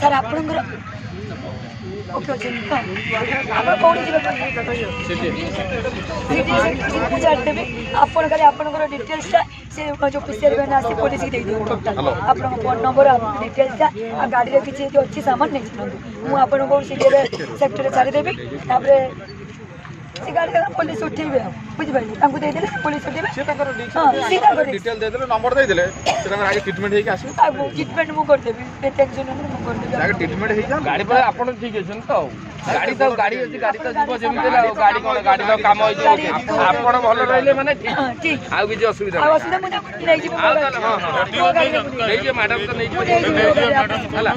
sir आप okay अच्छे आप कौन देवी आपड़ खाली आपंकर डिटेल्सटा से जो पीसीआर मैंने आसी पुलिस की देदेव टोटाल आप फोन नंबर डिटेल्सटा आ गाड़ी किसी अच्छी सामान नहीं जानतु मुझे सीधे सेक्टर छाड़देवी गाड़ी पुलिस उठेबे बुझे पुलिस उठेबे डिटेल दे देले नंबर दे देले आगे ट्रीटमेंट हेके आसी ट्रीटमेंट मु कर देबी टेंशन नहीं मु कर देबी आगे ट्रीटमेंट हे जा गाड़ी पर आपण ठीक है तो गाड़ी तो गाड़ी अछि गाड़ी तो जीव जेमते गाड़ी कोन गाड़ी तो काम होई आपण भलो रहले माने ठीक आ किछि असुविधा आ असुविधा मुझे नहीं जी नहीं जे मैडम तो नहीं हला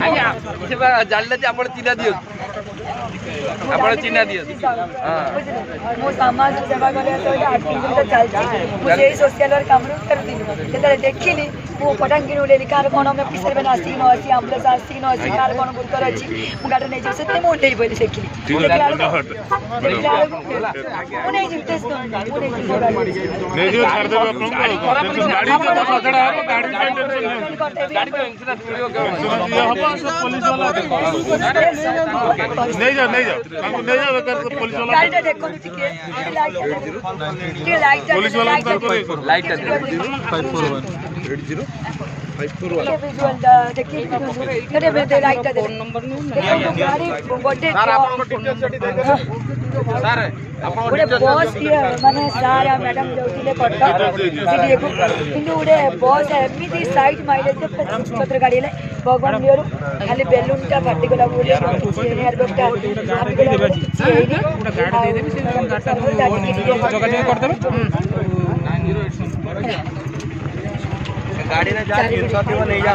आज्ञा से जानले जे आपण चिन्हा दियो आपण चिन्हा दियो मो समाज सेवा करे तो 8 दिन चलछि मुझे सोशल वर्क काम करती जेते देखिली मो पटांगी उले कार कोन में पिसर बना आसी न आसी एम्बुलेंस आसी न आसी कार कोन गुरुतर अछि मु गाडी नै जे से मो उठेई पहिले देखिली उने जी टेस्ट नहीं जो छाड़ देबे आपन गाड़ी तो सजड़ा हो गाड़ी गाड़ी तो इंश्योरेंस वीडियो के पुलिस वाला नहीं जा नहीं जा पुलिस वाला गाड़ी देखो ठीक लाइट पुलिस वाला लाइट 541 विजुअल देखिए अरे मैं लाइट दे नंबर गाड़ी बर्थडे सर आपन डिटेल्स सेठी दे दे सर आपन गोटे बस ये माने सारा मैडम जाउतिले कटक सीडी को किंतु गोटे बस एमती साइड माइलेज 25 गाड़ी ले भगवान लियो खाली बेलून टा फाटी गला बोले एयर बैग टा फाटी गला पूरा गाड़ी दे देबे से गाटा जगह कर देबे 9086 गाड़ी ने जा नहीं जा